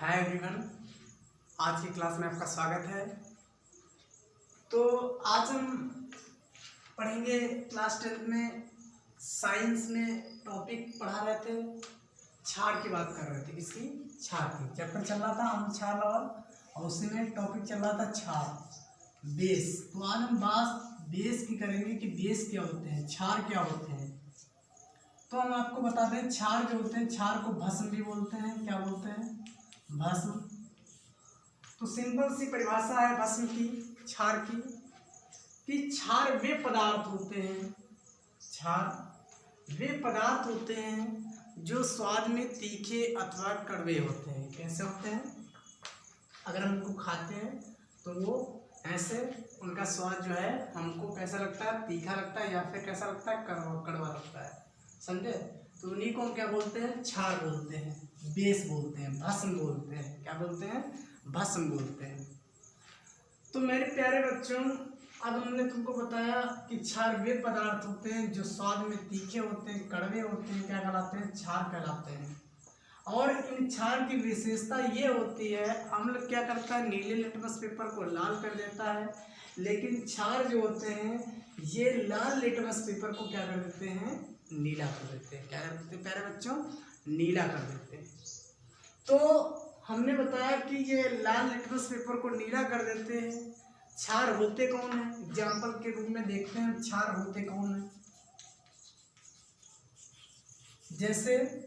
Hi everyone, आज की class में आपका स्वागत है। तो आज हम पढ़ेंगे क्लास 10 में साइंस में टॉपिक पढ़ा रहे थे, क्षार की बात कर रहे थे। किसकी? क्षार की। चैप्टर चल रहा था हम क्षार और उसी में टॉपिक चल रहा था क्षार बेस। तो आज हम बात बेस की करेंगे कि बेस क्या होते हैं, क्षार क्या होते हैं। तो हम आपको बता दें, क्षार जो होते हैं, क्षार को भस्म भी बोलते हैं। क्या बोलते हैं? भस्म। तो सिंपल सी परिभाषा है भस्म की, क्षार की, कि क्षार वे पदार्थ होते हैं, क्षार वे पदार्थ होते हैं जो स्वाद में तीखे अथवा कड़वे होते हैं। कैसे होते हैं? अगर हम उनको खाते हैं तो वो ऐसे, उनका स्वाद जो है हमको कैसा लगता है? तीखा लगता है, या फिर कैसा लगता है? कड़वा लगता है। समझे? तो उन्हीं को हम क्या बोलते हैं? क्षार बोलते हैं, बेस बोलते हैं, भस्म बोलते हैं। क्या बोलते हैं? भस्म बोलते हैं। तो मेरे प्यारे बच्चों, अब हमने तुमको बताया कि क्षार वे पदार्थ होते हैं जो स्वाद में तीखे होते हैं, कड़वे होते हैं। क्या कहलाते हैं? क्षार कहलाते हैं। और इन क्षार की विशेषता ये होती है, अम्ल क्या करता है? नीले लिटमस पेपर को लाल कर देता है, लेकिन क्षार जो होते हैं ये लाल लिटमस पेपर को क्या कर देते हैं? नीला कर देते हैं। क्या कर देते हैं प्यारे बच्चों? नीला कर देते हैं। तो हमने बताया कि ये लाल लिटमस पेपर को नीला कर देते हैं। क्षार होते कौन है? एग्जाम्पल के रूप में देखते हैं क्षार होते कौन है। जैसे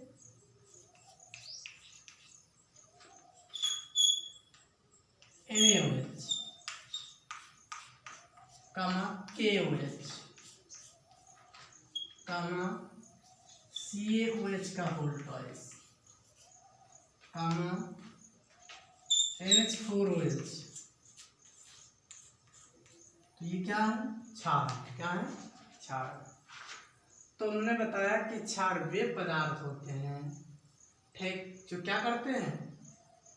NaOH, KOH, CaOH का होल ट्वाइस, NH4OH। तो ये क्या है? क्षार। क्या है? क्षार। तो हमने बताया कि क्षार वे पदार्थ होते हैं, ठीक, जो क्या करते हैं?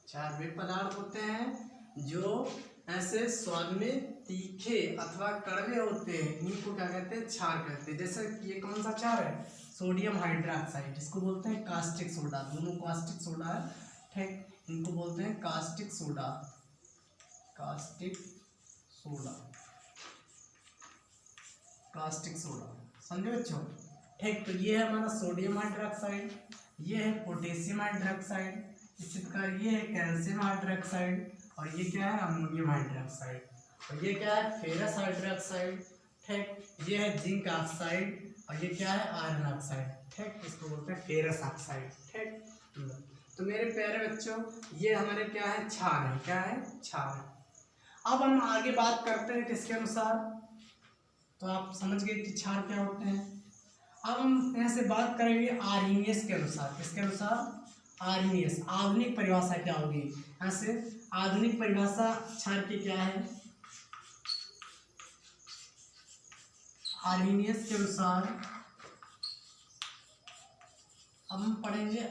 क्षार वे पदार्थ होते हैं जो ऐसे स्वाद में तीखे अथवा कड़वे होते हैं। इनको क्या कहते हैं? क्षार कहते हैं। जैसे ये कौन सा क्षार है? सोडियम हाइड्रोक्साइड, इसको बोलते हैं कास्टिक सोडा। दोनों कास्टिक सोडा है, ठीक, इनको बोलते हैं caustic soda, caustic soda, caustic soda. समझे बच्चों? ठीक, तो ये है हमारा सोडियम हाइड्रोक्साइड, ये है पोटेशियम हाइड्रोक्साइड, इसी प्रकार ये है कैल्शियम हाइड्रोक्साइड, और ये क्या है? अमोनियम हाइड्रोक्साइड, और ये क्या है? फेरस हाइड्रोक्साइड, ठीक, ये है जिंक ऑक्साइड, और ये क्या है? आयरन ऑक्साइड, ठीक, इसको बोलते हैं फेरस ऑक्साइड, ठीक। तो मेरे प्यारे बच्चों, ये हमारे क्या है? क्षार है। क्या है? क्षार है। अब हम आगे बात करते हैं किसके अनुसार। तो आप समझ गए कि क्षार क्या होते हैं। अब हम यहाँ से बात करेंगे आर्हेनियस के अनुसार। किसके अनुसार? आर्हेनियस। आधुनिक परिभाषा क्या होगी यहाँ से? आधुनिक परिभाषा क्षार की क्या है? आर्हेनियस के अनुसार अब हम पढ़ेंगे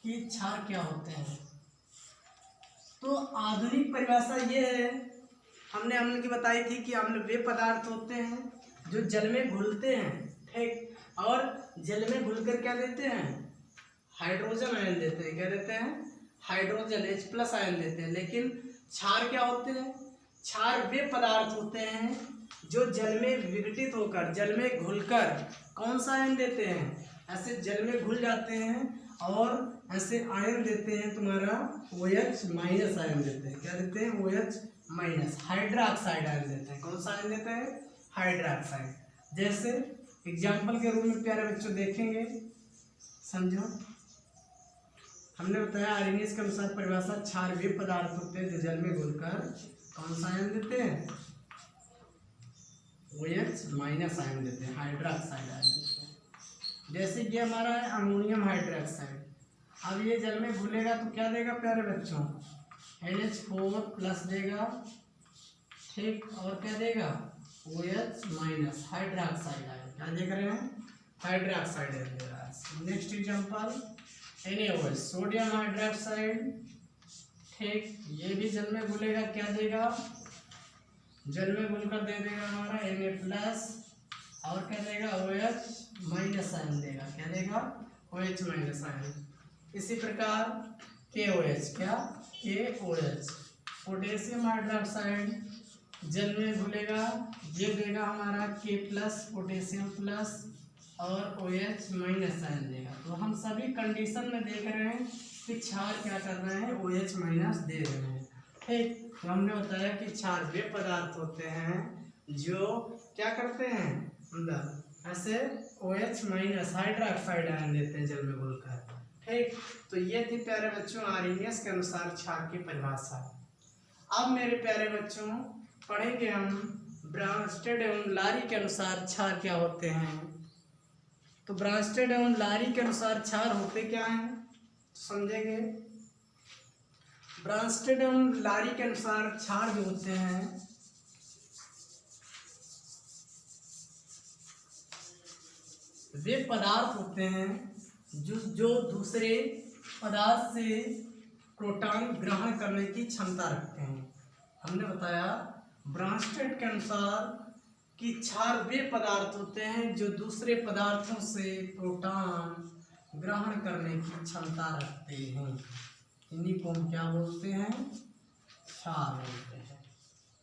कि क्षार क्या होते हैं। तो आधुनिक परिभाषा ये है, हमने अम्ल की बताई थी कि अम्ल वे पदार्थ होते हैं जो जल में घुलते हैं, ठीक, और जल में घुलकर क्या देते हैं? हाइड्रोजन आयन देते हैं। क्या देते हैं? हाइड्रोजन, H+ आयन देते हैं। लेकिन क्षार क्या होते हैं? क्षार वे पदार्थ होते हैं जो जल में विघटित होकर, जल में घुलकर कौन सा आयन देते हैं? ऐसे जल में घुल जाते हैं और ऐसे आयन देते हैं तुम्हारा OH- आयन देते हैं। क्या देते हैं? OH-, हाइड्रोक्साइड आयन देते हैं। कौन सा आयन देते हैं? हाइड्रोक्साइड। जैसे एग्जाम्पल के रूप में प्यारे बच्चों देखेंगे, समझो। हमने बताया आर्हेनियस के अनुसार परिभाषा, क्षार वे पदार्थ होते हैं जो जल में घुलकर कौन सा आयन देते हैं? OH- आयन देते हैं, हाइड्रोक्साइड आयन देते हैं। जैसे कि हमारा है अमोनियम हाइड्रोक्साइड। अब ये जल में घुलेगा तो क्या देगा प्यारे बच्चों? NH4+ देगा, ठीक, और क्या देगा? OH- hydroxide ion. क्या देख रहे हैं? हाइड्रोक्साइड आयन दे रहा है। Next example NaOH, sodium hydroxide, ठीक, ये भी जल में घुलेगा, क्या देगा? जल में घुलकर दे देगा हमारा Na+, और क्या देगा? OH- आयन देगा। क्या देगा? OH- ion. इसी प्रकार KOH, क्या KOH, पोटेशियम हाइड्रोक्साइड जल में घुलेगा, ये देगा हमारा K प्लस पोटेशियम प्लस और OH माइनस आयन देगा। तो हम सभी कंडीशन में देख रहे हैं कि क्षार क्या कर रहे हैं, OH माइनस दे रहे हैं। ठीक, तो हमने बताया कि क्षार वे पदार्थ होते हैं जो क्या करते हैं, अंदर ऐसे OH माइनस हाइड्रोक्साइड आयन देते हैं जल में घुलकर। ठीक, तो ये थी प्यारे बच्चों आर्हेनियस के अनुसार क्षार की परिभाषा। अब मेरे प्यारे बच्चों पढ़ेंगे हम ब्रांस्टेड एवं लारी के अनुसार क्षार क्या होते हैं। तो ब्रांस्टेड एवं लारी के अनुसार क्षार होते क्या हैं समझेंगे। ब्रांस्टेड एवं लारी के अनुसार क्षार जो होते हैं वे पदार्थ होते हैं जो दूसरे पदार्थ से प्रोटॉन ग्रहण करने की क्षमता रखते हैं। हमने बताया ब्रांस्टेड के अनुसार कि क्षार वे पदार्थ होते हैं जो दूसरे पदार्थों से प्रोटॉन ग्रहण करने की क्षमता रखते हैं। इन्हीं को हम क्या बोलते हैं, क्षार बोलते हैं।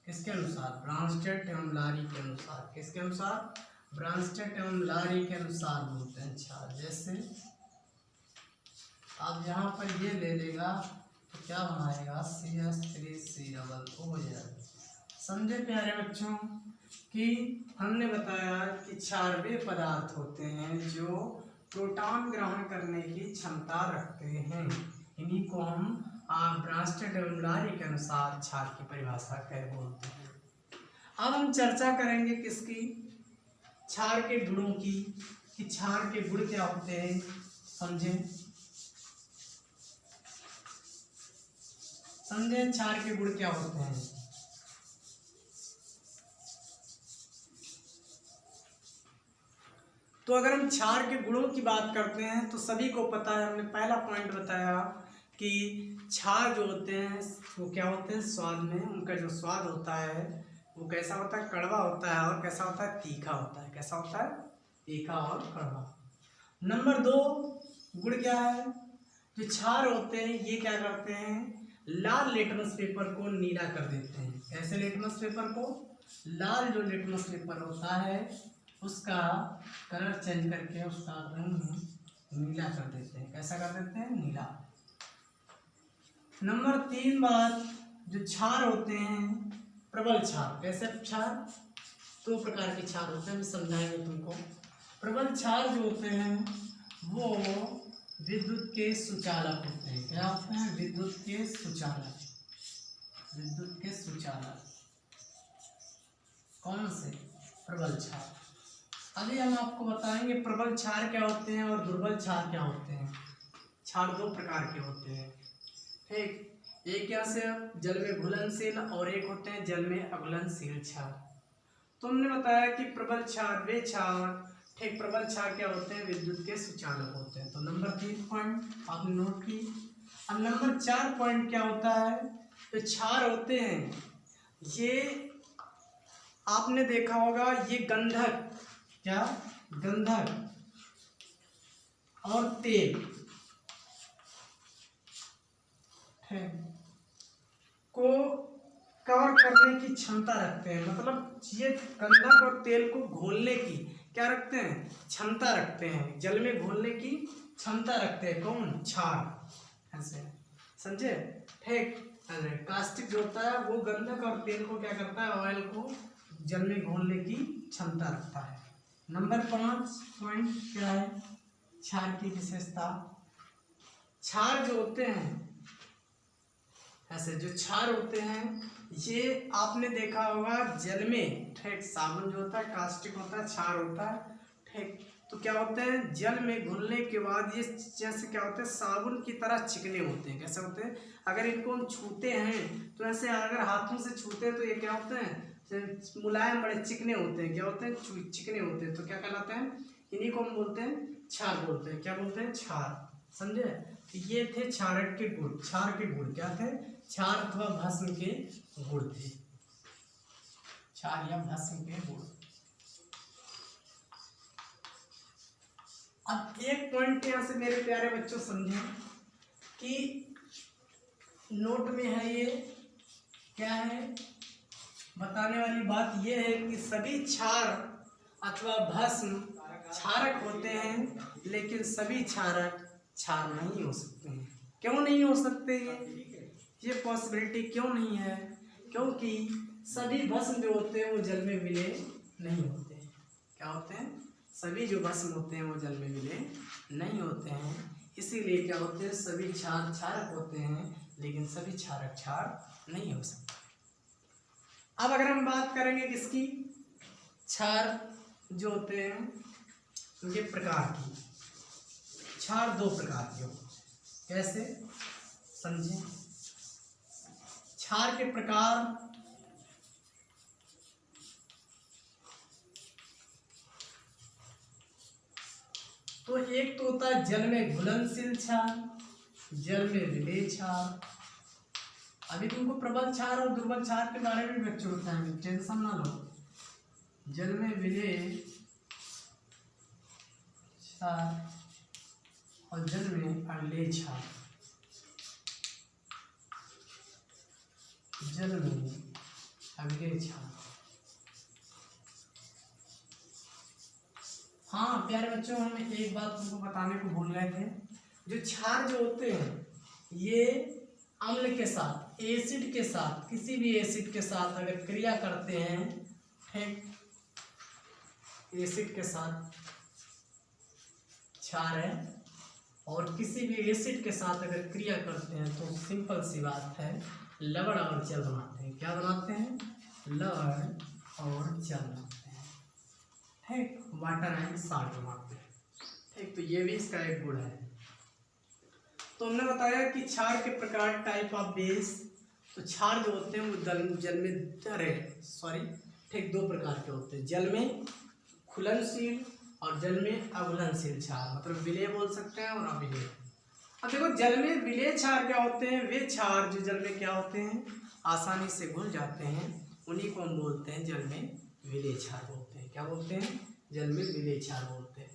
किसके अनुसार, ब्रांस्टेड एवं लारी के अनुसार। किसके अनुसार, ब्रांस्टेड एवं लारी के अनुसार बोलते हैं क्षार। जैसे आप यहाँ पर ये ले लेगा तो क्या बनाएगा, CH3C हो जाएगा। समझे प्यारे बच्चों कि हमने बताया कि क्षार वे पदार्थ होते हैं जो प्रोटॉन ग्रहण करने की क्षमता रखते हैं। इन्हीं को हम ब्रांस्टेड एवं लारी के अनुसार क्षार की परिभाषा कह बोलते हैं। अब हम चर्चा करेंगे किसकी, क्षार के गुणों की, कि क्षार के गुण क्या होते हैं। समझे क्षार के गुण क्या होते हैं। तो अगर हम क्षार के गुणों की बात करते हैं तो सभी को पता है, हमने पहला पॉइंट बताया कि क्षार जो होते हैं वो क्या होते हैं, स्वाद में उनका जो स्वाद होता है वो कैसा होता है, कड़वा होता है, और कैसा होता है, तीखा होता है। कैसा होता है, तीखा और कड़वा। नंबर 2 गुण क्या है, जो क्षार होते हैं ये क्या करते हैं, लाल लिटमस पेपर को नीला कर देते हैं। कैसे लिटमस पेपर को, लाल जो लिटमस पेपर होता है उसका कलर चेंज करके उसका रंग नीला कर देते हैं। कैसा कर देते हैं, नीला। नंबर 3 बात, जो क्षार होते हैं प्रबल क्षार। कैसे क्षार, 2 प्रकार के क्षार होते हैं, हम समझाएंगे तुमको। प्रबल क्षार जो होते हैं वो विद्युत के सुचालक होते हैं। क्या होते हैं, विद्युत के सुचालक। विद्युत के सुचालक कौन से, प्रबल क्षार। अभी हम आपको बताएंगे प्रबल क्षार क्या होते हैं और दुर्बल क्षार क्या होते हैं। क्षार 2 प्रकार के होते हैं। ठीक, एक यहाँ से जल में घुलनशील और एक होते हैं जल में अघुलनशील क्षार। तो हमने बताया कि प्रबल क्षार वे क्षार, ठीक, प्रबल क्षार क्या होते हैं, विद्युत के सुचालक होते हैं। तो नंबर 3 पॉइंट आपने नोट की। अब नंबर 4 पॉइंट क्या होता है, तो क्षार होते हैं ये आपने देखा होगा ये गंधक, क्या, गंधक और तेल को कवर करने की क्षमता रखते हैं। मतलब ये गंधक और तेल को घोलने की क्या रखते हैं, क्षमता रखते हैं। जल में घोलने की क्षमता रखते हैं कौन, क्षार। ऐसे समझे। ठीक, कास्टिक जो होता है वो गंधक और तेल को क्या करता है, ऑयल को जल में घोलने की क्षमता रखता है। नंबर 5 पॉइंट क्या है, क्षार की विशेषता। क्षार जो होते हैं ऐसे, जो क्षार होते हैं ये आपने देखा होगा जल में, ठीक, साबुन जो होता है कास्टिक होता है, क्षार होता है। ठीक, तो क्या होते हैं, जल में घुलने के बाद ये जैसे क्या होते हैं, साबुन की तरह चिकने होते हैं। कैसे होते हैं, अगर इनको हम छूते हैं तो ऐसे, अगर हाथों से छूते हैं तो ये क्या होते हैं, मुलायम, बड़े चिकने होते हैं। क्या होते हैं, चिकने होते हैं। तो क्या कहलाते हैं, इन्हीं को हम बोलते हैं क्षार बोलते हैं। क्या बोलते हैं, क्षार। समझे। ये थे क्षारक के गुण। क्षार के गुण क्या थे, क्षार अथवा भस्म के गुण थे। क्षार या भस्म के गुण। अब एक पॉइंट यहाँ से मेरे प्यारे बच्चों समझें कि नोट में है ये क्या है, बताने वाली बात ये है कि सभी क्षार अथवा भस्म क्षारक होते हैं, लेकिन सभी क्षारक क्षार नहीं हो सकते हैं। क्यों नहीं हो सकते ये पॉसिबिलिटी क्यों नहीं है? क्योंकि सभी भस्म जो होते हैं वो जल में विलय नहीं होते। क्या होते हैं? सभी जो भस्म होते हैं वो जल में विलय नहीं होते हैं। इसीलिए क्या होते हैं, सभी क्षार क्षारक होते हैं, लेकिन सभी क्षारक क्षार नहीं हो सकते। अब अगर हम बात करेंगे किसकी, क्षार जो होते हैं ये प्रकार की, क्षार दो प्रकार के होते हैं। कैसे समझें? क्षार के प्रकार तो एक तो होता है जल में घुलनशील क्षार, जल में विलेय क्षार। अभी तुमको प्रबल क्षार और दुर्बल क्षार के बारे में बच्चों बताएंगे, टेंशन ना लो। जल में विलेय क्षार और जल में अविलेय क्षार। जल में अविलेय क्षार। हाँ प्यारे बच्चों, हम एक बात तुमको बताने को भूल गए थे। जो क्षार जो होते हैं ये अम्ल के साथ, एसिड के साथ, किसी भी एसिड के साथ अगर क्रिया करते हैं, ठीक, एसिड के साथ क्षार है और किसी भी एसिड के साथ अगर क्रिया करते हैं तो सिंपल सी बात है, लवण और जल बनाते हैं। क्या बनाते हैं? लवण और जल बनाते हैं, ठीक, वाटर एंड साल्ट बनाते हैं, ठीक। तो ये भी इसका एक गुण है। तो हमने बताया कि क्षार के प्रकार, टाइप ऑफ बेस। तो क्षार जो होते हैं वो जल में ठीक दो प्रकार के होते हैं, जल में घुलनशील और जल में अघुलनशील क्षार, मतलब विलेय बोल सकते हैं और अविलेय। अब देखो जल में विलेय क्षार क्या होते हैं, वे क्षार जो जल में क्या होते हैं, आसानी से घुल जाते हैं, उन्हीं को हम बोलते हैं जल में विलेय क्षार बोलते हैं। क्या बोलते हैं? जल में विलेय क्षार बोलते हैं।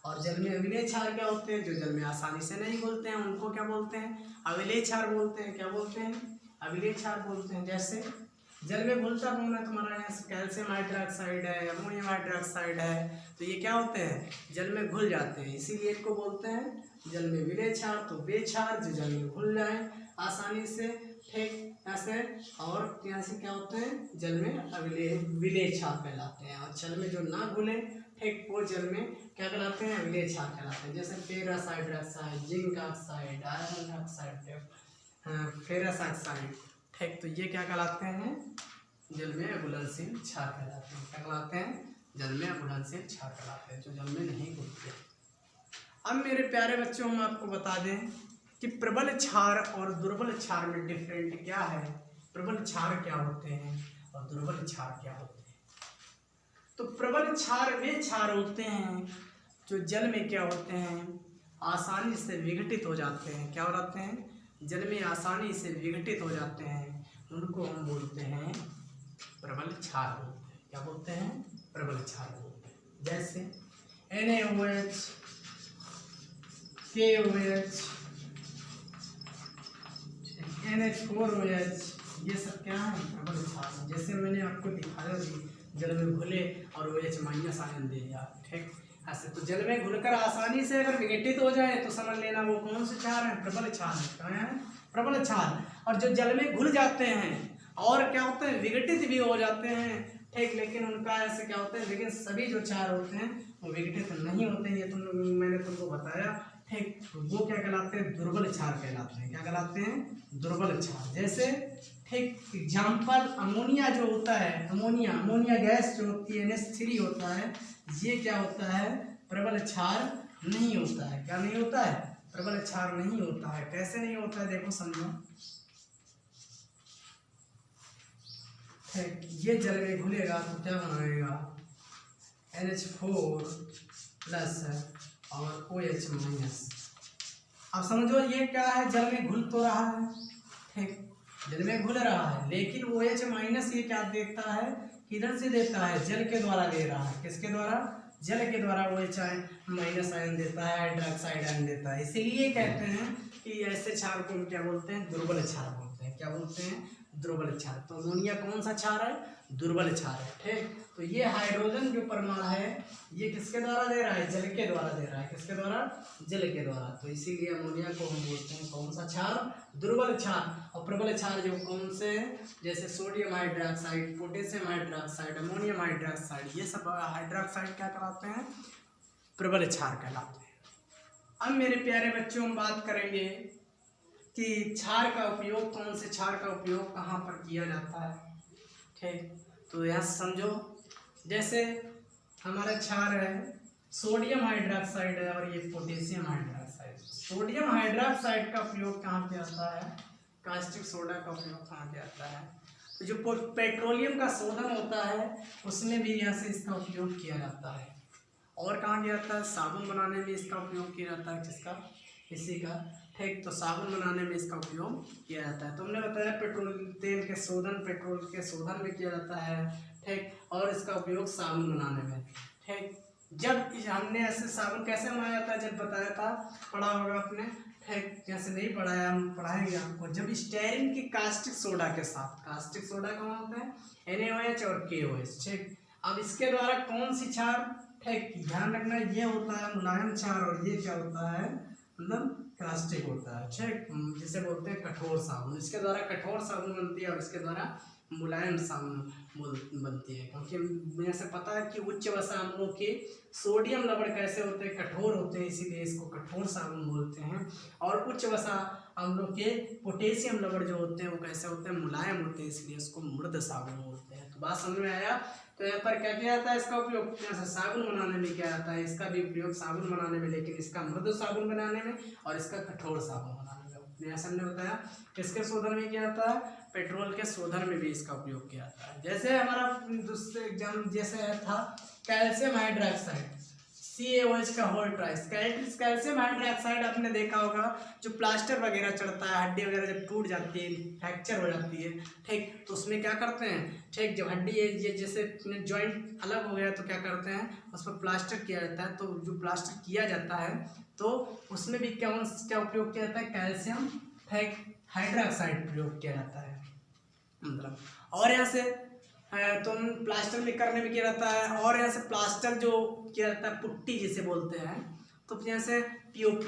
और जल में अविलेय क्षार क्या होते हैं, जो जल में आसानी से नहीं घुलते हैं, उनको क्या बोलते हैं? अविलेय क्षार बोलते हैं। क्या बोलते हैं? अविलेय क्षार बोलते हैं। जैसे जल में घुलता कौन है तुम्हारा, यहाँ कैल्शियम हाइड्रोक्साइड है, अमोनियम हाइड्रोक्साइड है, तो ये क्या होते हैं, जल में घुल जाते हैं, इसीलिए इनको बोलते हैं जल में विलेय क्षार। तो वे क्षार जो जल में घुल जाए आसानी से, ठीक ऐसे, और यहाँ से क्या होते हैं, जल में विलेय क्षार कहलाते हैं। और जल में जो ना घुले, ठीक, वो जल में क्या कहलाते हैं, अविलेय क्षार कहलाते हैं। जैसे ferrous hydroxide, zinc oxide, iron oxide, ferrous oxide, ठीक, तो ये क्या कहलाते हैं, जल में अघुलनशील क्षार कहलाते हैं। क्या कहलाते हैं? जल में अघुलनशील क्षार कहलाते हैं, जो जल में नहीं घुलते। अब मेरे प्यारे बच्चों हम आपको बता दें कि प्रबल क्षार और दुर्बल क्षार में डिफरेंट क्या है, प्रबल क्षार क्या होते हैं और दुर्बल क्षार क्या होते हैं। तो प्रबल क्षार वे क्षार होते हैं जो जल में क्या होते हैं, आसानी से विघटित हो जाते हैं। क्या हो जाते हैं? जल में आसानी से विघटित हो जाते हैं, उनको हम बोलते हैं प्रबल क्षार बोलते हैं। क्या बोलते हैं? प्रबल क्षार बोलते हैं। जैसे NaOH, KOH, NH4OH, ये सब क्या है, प्रबल क्षार। जैसे मैंने आपको दिखाया भी, जल में घुले और OH- आयन दे दिया, ठीक ऐसे। तो जल में घुलकर आसानी से अगर विघटित हो जाए तो समझ लेना वो कौन से क्षार है, प्रबल क्षार है। क्या है? प्रबल क्षार। और जो जल में घुल जाते हैं और क्या होते हैं, विघटित भी हो जाते हैं, ठीक, लेकिन उनका ऐसे क्या होते हैं, लेकिन सभी जो क्षार होते हैं वो विघटित नहीं होते हैं। ये मैंने तुमको बताया, ठीक, वो क्या कहलाते हैं, दुर्बल क्षार कहलाते हैं। क्या कहलाते हैं? दुर्बल क्षार। जैसे ठीक एग्जाम्पल, अमोनिया जो होता है, अमोनिया गैस जो होती है, NH3 होता है, ये क्या होता है, प्रबल क्षार नहीं होता है। क्या नहीं होता है? प्रबल क्षार नहीं होता है। कैसे नहीं होता है, देखो समझो, ठीक, ये जल में घुलेगा तो क्या बनाएगा, NH4 प्लस और OH-। अब समझो ये क्या है, जल में घुल तो रहा है, ठीक, जल में घुल रहा है, लेकिन OH- ये क्या देता है, किधर से देता है, जल के द्वारा दे रहा है। किसके द्वारा? जल के द्वारा वो चाहे माइनस आयन देता है, हाइड्रोक्साइड आयन देता है। इसीलिए कहते हैं कि ऐसे क्षार को हम क्या बोलते हैं, दुर्बल क्षार बोलते हैं। क्या बोलते हैं, दुर्बल क्षार। तो अमोनिया कौन सा क्षार है, दुर्बल क्षार है। ठीक, तो ये हाइड्रोजन जो परमाणु है ये किसके द्वारा दे रहा है, जल के द्वारा दे रहा है। किसके द्वारा, जल के द्वारा। तो इसीलिए अमोनिया को हम बोलते हैं कौन सा क्षार, दुर्बल क्षार। और प्रबल क्षार जो कौन से हैं, जैसे sodium hydroxide, potassium hydroxide, ammonium hydroxide, ये सब हाइड्रोक्साइड क्या कहलाते हैं, प्रबल क्षार कहलाते हैं। अब मेरे प्यारे बच्चों हम बात करेंगे कि क्षार का उपयोग, कौन से क्षार का उपयोग कहाँ पर किया जाता है। ठीक, तो यहाँ समझो, जैसे हमारा क्षार है सोडियम हाइड्रोक्साइड है और ये पोटेशियम हाइड्रोक्साइड। सोडियम हाइड्रोक्साइड का उपयोग कहाँ पे आता है, कास्टिक सोडा का उपयोग कहाँ पे आता है, तो जो पेट्रोलियम का शोधन होता है उसमें भी यहाँ से इसका उपयोग किया जाता है। और कहाँ किया जाता है, साबुन बनाने में इसका उपयोग किया जाता है। किसका, इसी का। ठीक, तो साबुन बनाने में इसका उपयोग किया जाता है। तुमने बताया पेट्रोल तेल के शोधन, पेट्रोल के शोधन में किया जाता है। ठीक, और इसका उपयोग साबुन बनाने में। ठीक, जब हमने ऐसे साबुन कैसे बनाया जाता है, जब बताया था, पढ़ा होगा आपने। ठीक, जैसे नहीं पढ़ाया हम पढ़ाएंगे आपको। जब स्टेरिन की कास्टिक सोडा के साथ, कास्टिक सोडा कौन होता है, NaOH और KOH। ठीक, अब इसके द्वारा कौन सी क्षार, ठीक ध्यान रखना, ये होता है मुलायम क्षार और ये क्या होता है, मतलब कास्टिक होता है। ठीक, जिसे बोलते हैं कठोर साबुन। इसके द्वारा कठोर साबुन बनती है और इसके द्वारा मुलायम साबुन बनती है। क्योंकि जैसे पता है कि उच्च वसा अम्लों के सोडियम लवण कैसे होते हैं, कठोर होते हैं, इसीलिए इसको कठोर साबुन बोलते हैं। और उच्च वसा अम्लों के पोटेशियम लवण जो होते हैं वो कैसे होते हैं, मुलायम होते हैं, इसलिए इसको मृद साबुन बोलते हैं। तो बात समझ में आया। तो यहाँ पर क्या किया जाता है, इसका उपयोग जैसे साबुन बनाने में किया जाता है, इसका भी उपयोग साबुन बनाने में, लेकिन इसका मृदु साबुन बनाने में और इसका कठोर साबुन बनाने में। जैसे हमने बताया किसके शोधन में किया जाता है, पेट्रोल के शोधन में भी इसका उपयोग किया जाता है। जैसे हमारा दूसरे एग्जाम जैसे था कैल्शियम हाइड्रोक्साइड, CaOH का होल ट्राइस। कैल्शियम हाइड्रोक्साइड आपने देखा होगा, जो प्लास्टर वगैरह चढ़ता है, हड्डी वगैरह जब टूट जाती है, फ्रैक्चर हो जाती है। ठीक, तो उसमें क्या करते हैं, ठीक जब हड्डी ये जैसे जॉइंट अलग हो गया तो क्या करते हैं, उस पर प्लास्टर किया जाता है। तो जो प्लास्टर किया जाता है तो उसमें भी क्या उपयोग किया जाता है, कैल्शियम हाइड्रोक्साइड प्रयोग किया जाता है। मतलब और यहाँ से तुम प्लास्टर में करने में किया जाता है। और यहाँ से प्लास्टर जो किया जाता है, पुट्टी जिसे बोलते हैं, तो यहाँ से POP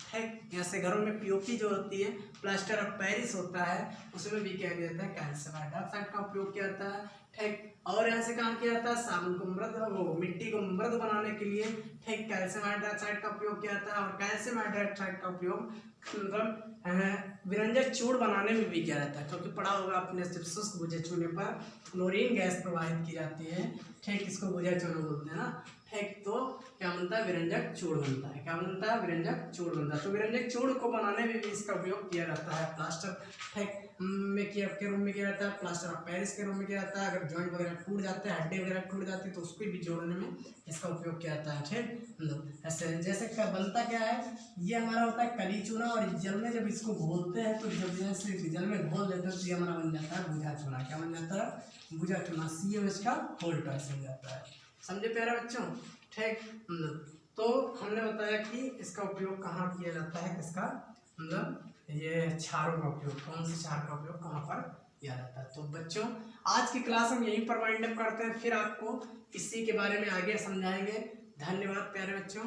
है। यहाँ से घरों में POP जो होती है, प्लास्टर ऑफ पेरिस होता है, उसमें भी क्या किया जाता है, कैल्शियम हाइड्रोक्साइड का उपयोग किया जाता है। ठीक, और यहाँ से काम किया जाता है साबुन को मिट्टी को मृद बनाने के लिए। ठीक, कैल्शियम हाइड्रोक्साइड का उपयोग किया जाता है। और कैल्शियम हाइड्रोक्साइड का उपयोग मतलब विरंजक चूड़ बनाने में भी किया जाता है। क्योंकि पढ़ा होगा आपने, सिर्फ शुष्क भुजा चूने पर क्लोरीन गैस प्रवाहित की जाती है। ठीक, इसको भुजा चूना बोलते हैं ना। ठीक, तो क्या बनता है, विरंजक चूड़ बनता है। क्या बनता है, विरंजक चूड़ बनता है। तो विरंजक चूड़ को बनाने में भी इसका उपयोग किया जाता है। प्लास्टर ठीक के रूम में किया जाता है, प्लास्टर ऑफ पेरिस के रूम में किया जाता है। अगर जॉइंट वगैरह टूट जाते हैं, हड्डी वगैरह टूट जाती है, तो उसको भी जोड़ने में इसका उपयोग किया जाता है। ठीक, ऐसे जैसे बनता क्या है, ये हमारा होता है कली चूना, और जल में जब इसको घोलते हैं तो जब जैसे जल में घोल देते हैं तो ये हमारा बन जाता है भुजा चूना। क्या बन जाता है, भुजा चूना। CaOH का होल ट्राइस बन जाता है। समझे प्यारे बच्चों। ठीक, तो हमने बताया कि इसका उपयोग कहाँ किया जाता है, किसका मतलब ये क्षारों का उपयोग, कौन से क्षार का उपयोग कहाँ पर किया जाता है। तो बच्चों आज की क्लास हम यहीं पर वाइंड अप करते हैं, फिर आपको इसी के बारे में आगे समझाएंगे। धन्यवाद प्यारे बच्चों।